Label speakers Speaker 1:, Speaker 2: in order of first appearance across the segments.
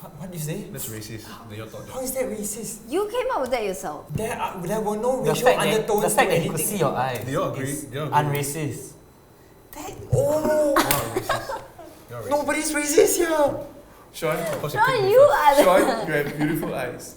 Speaker 1: What do you say?
Speaker 2: That's racist.
Speaker 1: How is that racist?
Speaker 3: You came up with that yourself.
Speaker 1: There were no racial undertones.
Speaker 4: The fact
Speaker 1: to
Speaker 4: that you could
Speaker 1: anything.
Speaker 4: see your eyes.
Speaker 2: Do you agree?
Speaker 4: is
Speaker 2: Do you agree?
Speaker 4: Unracist.
Speaker 1: Oh,
Speaker 2: You're racist.
Speaker 1: nobody's racist here.
Speaker 2: Shawn, of course
Speaker 3: No, you are the...
Speaker 2: Shawn, you have beautiful eyes.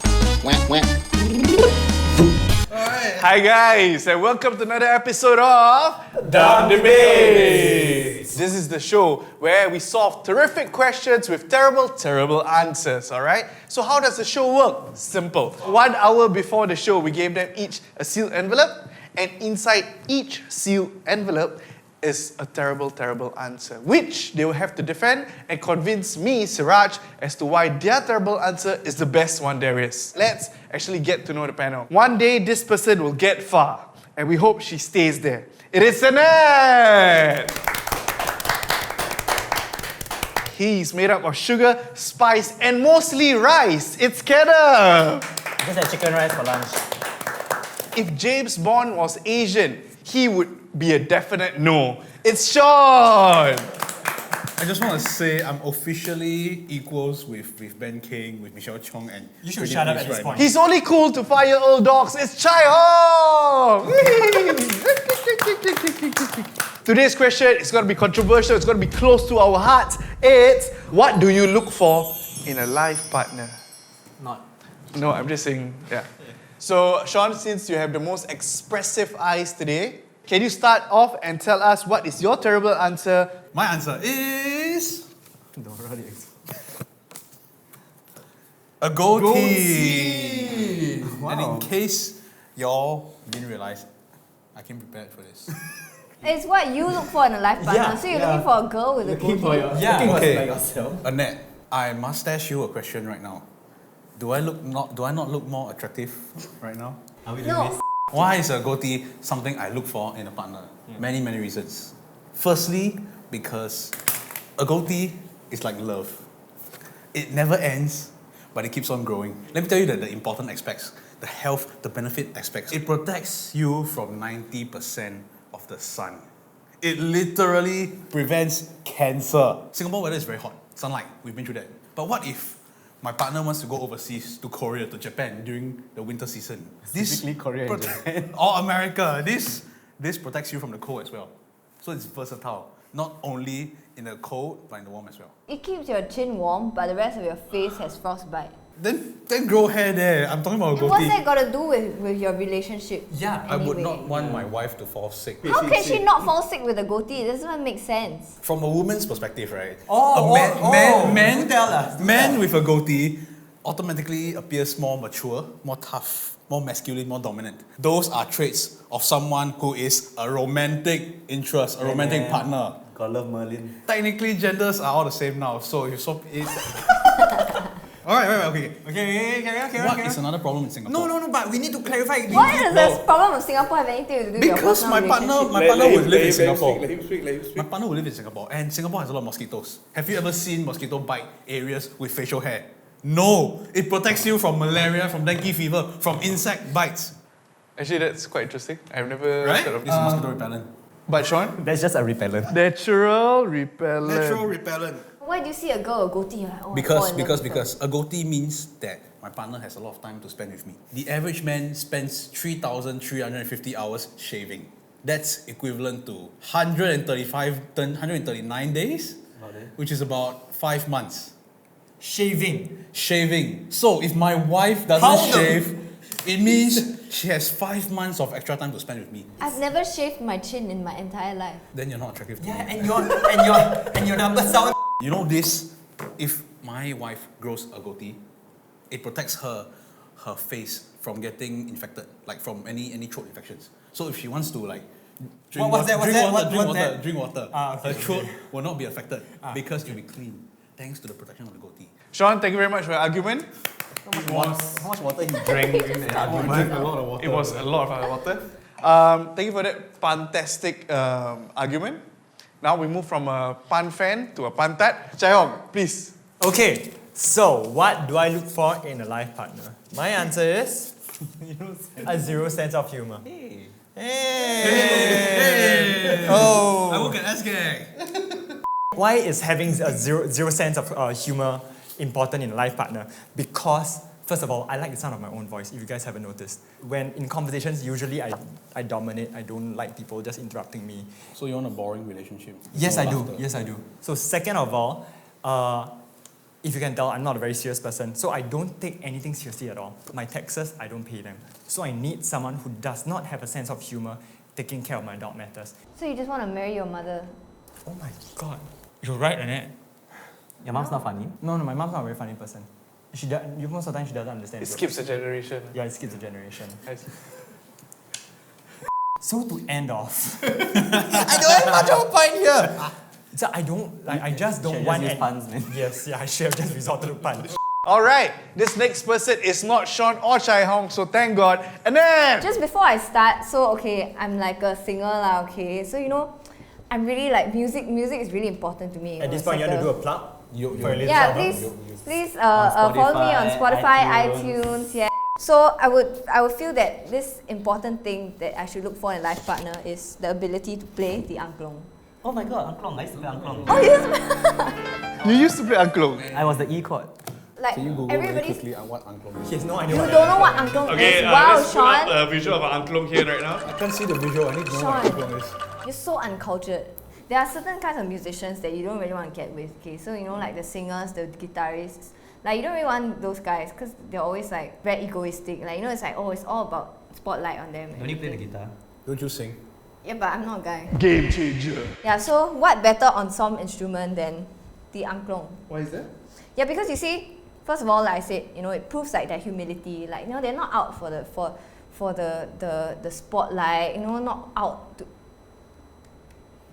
Speaker 5: Hi guys, and welcome to another episode of
Speaker 1: Dumb Debates.
Speaker 5: This is the show where we solve terrific questions with terrible answers, alright? So how does the show work? Simple. 1 hour before the show, we gave them each a sealed envelope, and inside each sealed envelope is a terrible answer, which they will have to defend and convince me, Siraj, as to why their terrible answer is the best one there is. Let's actually get to know the panel. One day, this person will get far, and we hope she stays there. It is Annette! He's made up of sugar, spice, and mostly rice. It's Kenneth!
Speaker 4: Just had chicken rice for lunch.
Speaker 5: If James Bond was Asian, he would be a definite no. It's Shawn!
Speaker 2: I just want to say I'm officially equals with Ben Kheng, with Michelle Chong, and
Speaker 1: You should
Speaker 2: Pretty
Speaker 1: shut up
Speaker 2: Please
Speaker 1: at this
Speaker 2: right
Speaker 1: point.
Speaker 5: He's only cool to 5-year-old dogs. It's Chai Hong! Today's question is going to be controversial. It's going to be close to our hearts. It's, what do you look for in a life partner?
Speaker 4: Not.
Speaker 5: No, I'm just saying, yeah. So, Shawn, since you have the most expressive eyes today, can you start off and tell us what is your terrible answer?
Speaker 2: My answer is a goatee. And in case y'all didn't realize, I came prepared for this.
Speaker 3: It's what you look for in a life partner. So you're looking for a girl with a goatee.
Speaker 2: Okay.
Speaker 4: yourself.
Speaker 2: Annette, I must ask you a question right now. Do I not look more attractive right now?
Speaker 3: No.
Speaker 2: Why is a goatee something I look for in a partner? Many reasons. Firstly, because a goatee is like love. It never ends, but it keeps on growing. Let me tell you the important aspects, the health, the benefit aspects. It protects you from 90% of the sun. It literally prevents cancer. Singapore weather is very hot. Sunlight, we've been through that. But what if my partner wants to go overseas to Korea, to Japan during the winter season?
Speaker 4: Specifically Korea and Japan.
Speaker 2: Or America. This protects you from the cold as well. So it's versatile. Not only in the cold, but in the warm as well.
Speaker 3: It keeps your chin warm, but the rest of your face has frostbite.
Speaker 2: Then grow hair there. I'm talking about a
Speaker 3: And what's
Speaker 2: goatee.
Speaker 3: that got to do with your relationship?
Speaker 1: Yeah,
Speaker 2: I would
Speaker 3: anyway?
Speaker 2: not want my wife to fall sick.
Speaker 3: How can she not fall sick with a goatee? It doesn't make sense.
Speaker 2: From a woman's perspective, right?
Speaker 1: Oh,
Speaker 2: Man
Speaker 1: tell us.
Speaker 2: man with a goatee automatically appears more mature, more tough, more masculine, more dominant. Those are traits of someone who is a romantic interest, a romantic partner.
Speaker 4: God love Merlin.
Speaker 2: Technically, genders are all the same now, so if so, it's... Alright, okay.
Speaker 1: Okay.
Speaker 2: What is another problem in Singapore?
Speaker 1: No, but we need to clarify.
Speaker 3: Why does this problem of Singapore have anything to do with your
Speaker 2: Because
Speaker 3: personal
Speaker 2: my partner
Speaker 3: relationship?
Speaker 2: would live in Singapore.
Speaker 4: Let him speak.
Speaker 2: My partner will live in Singapore, and Singapore has a lot of mosquitoes. Have you ever seen mosquito bite areas with facial hair? No, it protects you from malaria, from dengue fever, from insect bites.
Speaker 5: Actually, that's quite interesting. I've never
Speaker 2: Right?
Speaker 5: heard of
Speaker 2: This
Speaker 5: this.
Speaker 2: is mosquito repellent.
Speaker 5: But Shawn?
Speaker 4: That's just a repellent.
Speaker 5: Natural repellent.
Speaker 2: repellent.
Speaker 3: Why do you see a girl with a goatee? You're like, oh, I fall
Speaker 2: Because
Speaker 3: in love with her.
Speaker 2: a goatee means that my partner has a lot of time to spend with me. The average man spends 3,350 hours shaving. That's equivalent to 139 days, which is about 5 months.
Speaker 1: Shaving.
Speaker 2: So if my wife
Speaker 1: How
Speaker 2: doesn't
Speaker 1: the-
Speaker 2: shave, it means she has 5 months of extra time to spend with me.
Speaker 3: I've never shaved my chin in my entire life.
Speaker 2: Then you're not attractive to
Speaker 1: Yeah,
Speaker 2: me.
Speaker 1: and your number sound.
Speaker 2: You know this? If my wife grows a goatee, it protects her face from getting infected, like from any throat infections. So if she wants to like drink
Speaker 1: What's that?
Speaker 2: drink water,
Speaker 1: Okay,
Speaker 2: her throat will not be affected because it will be clean thanks to the protection of the goatee.
Speaker 5: Shawn, thank you very much for your argument.
Speaker 4: How much water he drank during the argument?
Speaker 2: A lot of water.
Speaker 5: It was a lot of water. Thank you for that fantastic argument. Now we move from a pun fan to a pantat. Chai Hong, please.
Speaker 1: Okay, so what do I look for in a life partner? My answer is a zero sense of humor. Hey. Oh.
Speaker 2: I work at SGAG.
Speaker 1: Why is having a zero sense of humor important in a life partner? Because, first of all, I like the sound of my own voice, if you guys haven't noticed. When in conversations, usually I dominate. I don't like people just interrupting me.
Speaker 2: So you want a boring relationship?
Speaker 1: Yes,
Speaker 2: No
Speaker 1: I do.
Speaker 2: laughter.
Speaker 1: Yes, I do. So second of all, if you can tell, I'm not a very serious person. So I don't take anything seriously at all. My taxes, I don't pay them. So I need someone who does not have a sense of humor taking care of my adult matters.
Speaker 3: So you just want to marry your mother?
Speaker 1: Oh my God. You're right, Annette.
Speaker 4: Your mom's not funny?
Speaker 1: No, my mom's not a very funny person. Most of the time she doesn't understand.
Speaker 5: It
Speaker 1: jokes.
Speaker 5: skips a generation.
Speaker 1: Yeah, it skips a generation.
Speaker 5: I see.
Speaker 1: So to end off, I don't have much of a point here. So I just don't
Speaker 4: Should've
Speaker 1: want
Speaker 4: just used puns, man.
Speaker 1: Yes, yeah, I should have just resorted to punch.
Speaker 5: All right, this next person is not Shawn or Chai Hong, so thank God. And then,
Speaker 3: Just before I start, so okay, I'm like a singer lah, okay? So you know, I'm really like music is really important to me.
Speaker 1: At this point, you want to do a plug for your latest
Speaker 3: Yeah,
Speaker 1: album?
Speaker 3: please follow me on Spotify, iTunes, yeah. So I would feel that this important thing that I should look for in a life partner is the ability to play the angklung.
Speaker 4: Oh my god, Angklong. I used to play Angklong.
Speaker 3: Oh yes,
Speaker 5: you used to play Angklung.
Speaker 4: I was the E chord.
Speaker 3: like
Speaker 2: So you Google very
Speaker 3: everybody's.
Speaker 2: quickly on what uncle is.
Speaker 1: He has no idea
Speaker 3: You
Speaker 1: what
Speaker 3: don't know what angklung
Speaker 6: Okay,
Speaker 3: is? Wow,
Speaker 6: let's put up
Speaker 3: Shawn,
Speaker 6: a visual of an angklung here right now.
Speaker 2: I can't see the visual. I need to know what
Speaker 3: Shawn.
Speaker 2: uncle is.
Speaker 3: you're so uncultured. There are certain kinds of musicians that you don't really want to get with. Okay, so you know, like the singers, the guitarists. Like you don't really want those guys because they're always like very egoistic. Like you know, it's like it's all about spotlight on them.
Speaker 4: Don't you play the guitar?
Speaker 2: Don't you sing?
Speaker 3: Yeah, but I'm not a guy.
Speaker 5: Game changer.
Speaker 3: Yeah, so what better ensemble instrument than the angklung?
Speaker 5: Why is that?
Speaker 3: Yeah, because you see, first of all, like I said, you know, it proves like their humility. Like you know, they're not out for the spotlight. You know, not out to.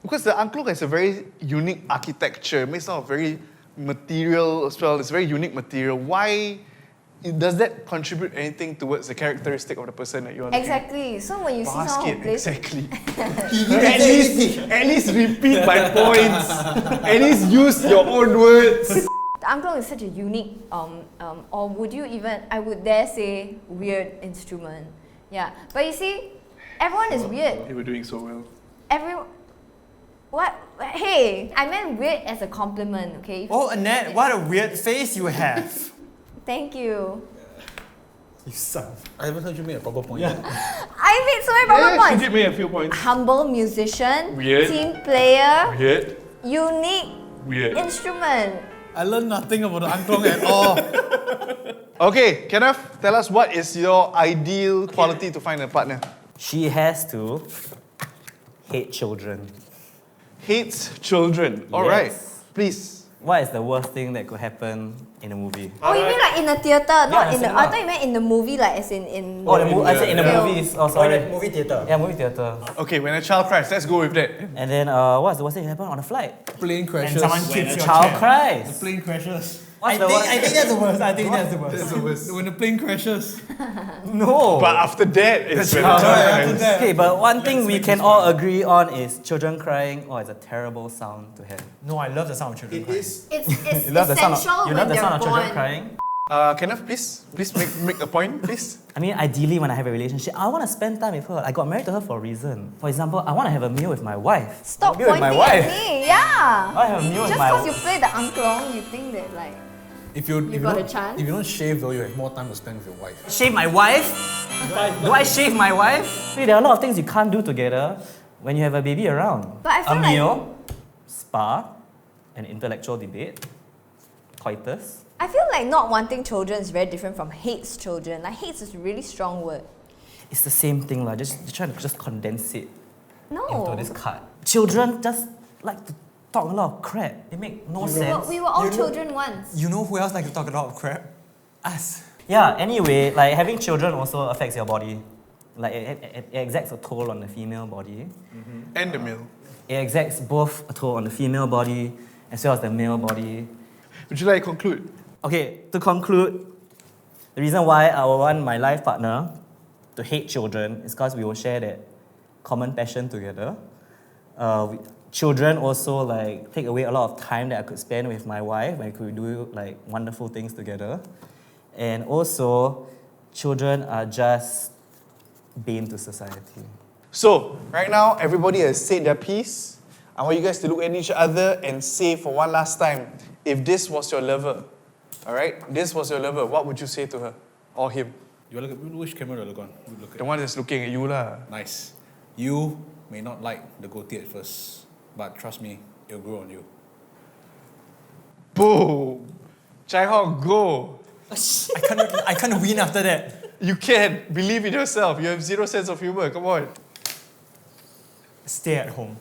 Speaker 5: Because the angklung has a very unique architecture. It makes out of very material as well. It's very unique material. Why? Does that contribute anything towards the characteristic of the person that you want to
Speaker 3: Exactly. So when you see someone
Speaker 5: basket?
Speaker 3: who plays,
Speaker 5: Exactly. at least repeat my points. At least use your own words.
Speaker 3: the angklung is such a unique, or would you even? I would dare say weird instrument. Yeah, but you see, everyone is weird.
Speaker 5: You were doing so well.
Speaker 3: What? Hey, I meant weird as a compliment. Okay.
Speaker 1: Oh, Annette, what a weird face you have.
Speaker 3: Thank you.
Speaker 1: You son.
Speaker 2: I haven't heard you make a proper point yet.
Speaker 3: I made so many proper
Speaker 6: She
Speaker 3: points.
Speaker 6: did make a few points.
Speaker 3: Humble musician,
Speaker 6: Weird.
Speaker 3: team player,
Speaker 6: Weird.
Speaker 3: unique
Speaker 6: Weird.
Speaker 3: instrument.
Speaker 2: I learned nothing about the uncle at all.
Speaker 5: Okay, Kenneth, tell us what is your ideal quality to find a partner?
Speaker 4: She has to hate children.
Speaker 5: Hates children. All right,
Speaker 4: Yes.
Speaker 5: please.
Speaker 4: What is the worst thing that could happen in a movie?
Speaker 3: Oh, you mean like in a theater, not in the.
Speaker 4: cinema.
Speaker 3: I thought you meant in the movie, like as in.
Speaker 4: Oh, I said in the
Speaker 3: Film.
Speaker 4: movies. Oh, sorry.
Speaker 1: Movie theatre.
Speaker 4: Yeah, movie theater.
Speaker 5: Okay, when a child cries, let's go with that.
Speaker 4: And then what's the worst thing that happened on a flight?
Speaker 2: Plane crashes.
Speaker 1: And someone kicks your
Speaker 4: Child
Speaker 1: chair.
Speaker 4: cries.
Speaker 2: Plane crashes.
Speaker 4: What's the worst?
Speaker 1: I think that's the worst. I think that's the worst.
Speaker 2: That's the worst. When the plane crashes.
Speaker 4: No.
Speaker 5: But after that, it's when the
Speaker 4: child
Speaker 5: child cries.
Speaker 4: Okay, but one thing we can all agree on is children crying. Oh, it's a terrible sound to have.
Speaker 1: No, I love the sound of children crying.
Speaker 3: It's
Speaker 4: You love the sound of,
Speaker 3: essential
Speaker 4: you
Speaker 3: when
Speaker 4: love the
Speaker 3: they're
Speaker 4: sound of children
Speaker 3: born.
Speaker 4: crying?
Speaker 5: Kenneth, please make a point, please.
Speaker 4: I mean, ideally, when I have a relationship, I want to spend time with her. I got married to her for a reason. For example, I want to have a meal with my wife.
Speaker 3: Stop
Speaker 4: Meal with
Speaker 3: pointing
Speaker 4: my
Speaker 3: at
Speaker 4: wife.
Speaker 3: me. Yeah.
Speaker 4: I have a meal with
Speaker 3: Just
Speaker 4: my
Speaker 3: because you play the angklung, you think that like.
Speaker 2: If you
Speaker 3: got a
Speaker 2: don't,
Speaker 3: chance?
Speaker 2: if you don't shave though, you have more time to spend with your wife.
Speaker 4: Shave my wife? Do I shave my wife? See, there are a lot of things you can't do together when you have a baby around.
Speaker 3: But I feel
Speaker 4: a
Speaker 3: like-
Speaker 4: meal, spa, an intellectual debate, coitus.
Speaker 3: I feel like not wanting children is very different from hates children. Like hates is a really strong word.
Speaker 4: It's the same thing, like just trying to just condense it
Speaker 3: No.
Speaker 4: into this card. Children just like to talk a lot of crap. They make no sense.
Speaker 3: We were all
Speaker 1: You know-
Speaker 3: children once.
Speaker 1: You know who else like to talk a lot of crap? Us.
Speaker 4: Yeah, anyway, like having children also affects your body. Like it exacts a toll on the female body.
Speaker 5: And the meal.
Speaker 4: It exacts both a toll on the female body as well as the male body.
Speaker 5: Would you like to conclude?
Speaker 4: Okay, to conclude, the reason why I would want my life partner to hate children is because we will share that common passion together. Children also like take away a lot of time that I could spend with my wife when we could do like wonderful things together. And also, children are just bane to society.
Speaker 5: So, right now, everybody has said their piece. I want you guys to look at each other and say for one last time, if this was your lover, Alright? This was your lover. What would you say to her? Or him?
Speaker 2: You look at which camera do you look on? You look at.
Speaker 5: The one that's looking at you lah.
Speaker 2: Nice. You may not like the goatee at first, but trust me, it'll grow on you.
Speaker 5: Boom! Chai Hong, go!
Speaker 1: I can't win after that.
Speaker 5: You can. Believe in yourself. You have zero sense of humor. Come on.
Speaker 1: Stay at home.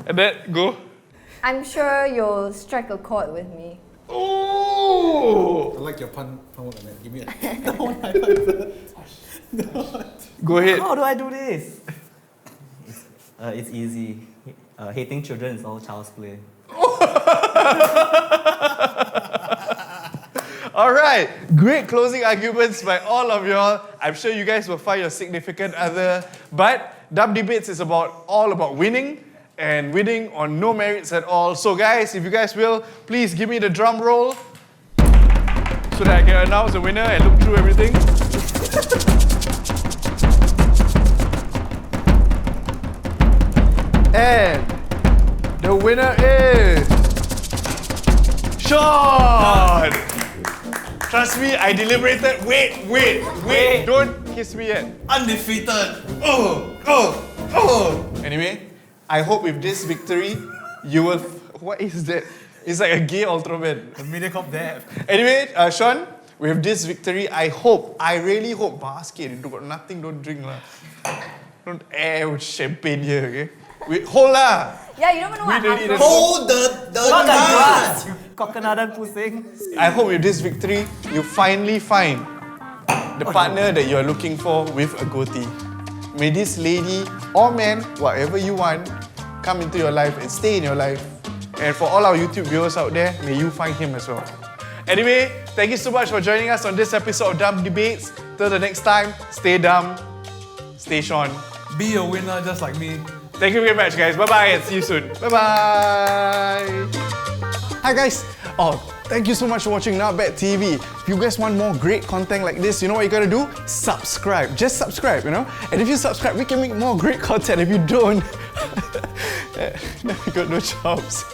Speaker 5: And then, go.
Speaker 3: I'm sure you'll strike a chord with me.
Speaker 5: Oh!
Speaker 2: I like your pun work on that. Give me a.
Speaker 5: Go ahead.
Speaker 4: How do I do this? It's easy. Hating children is all child's play.
Speaker 5: Alright, great closing arguments by all of y'all. I'm sure you guys will find your significant other. But Dumb Debates is all about winning, and winning on no merits at all. So guys, if you guys will, please give me the drum roll so that I can announce the winner and look through everything. And the winner is Shawn! Trust me, I deliberated. Wait. Don't kiss me yet.
Speaker 2: Undefeated!
Speaker 5: Anyway, I hope with this victory, you will. What is that? It's like a gay Ultraman.
Speaker 2: The Mediacorp dab.
Speaker 5: Anyway, Shawn, with this victory, I really hope, basket, you got nothing, don't drink lah. Don't air with champagne here, okay? Wait, hold lah!
Speaker 3: Yeah, you don't even know what
Speaker 5: We don't
Speaker 3: I'm
Speaker 5: need
Speaker 3: from.
Speaker 2: Hold the
Speaker 4: Makan
Speaker 2: glass!
Speaker 4: grass, you cockanadan pusing.
Speaker 5: I hope with this victory, you finally find the partner that you are looking for with a goatee. May this lady or man, whatever you want, come into your life and stay in your life. And for all our YouTube viewers out there, may you find him as well. Anyway, thank you so much for joining us on this episode of Dumb Debates. Till the next time, stay dumb, stay Shawn.
Speaker 2: Be a winner just like me.
Speaker 5: Thank you very much, guys. Bye-bye and see you soon. Bye-bye. Hi, guys. Oh, thank you so much for watching Not Bad TV. If you guys want more great content like this, you know what you gotta do? Subscribe. Just subscribe, you know? And if you subscribe, we can make more great content. If you don't, we got no jobs.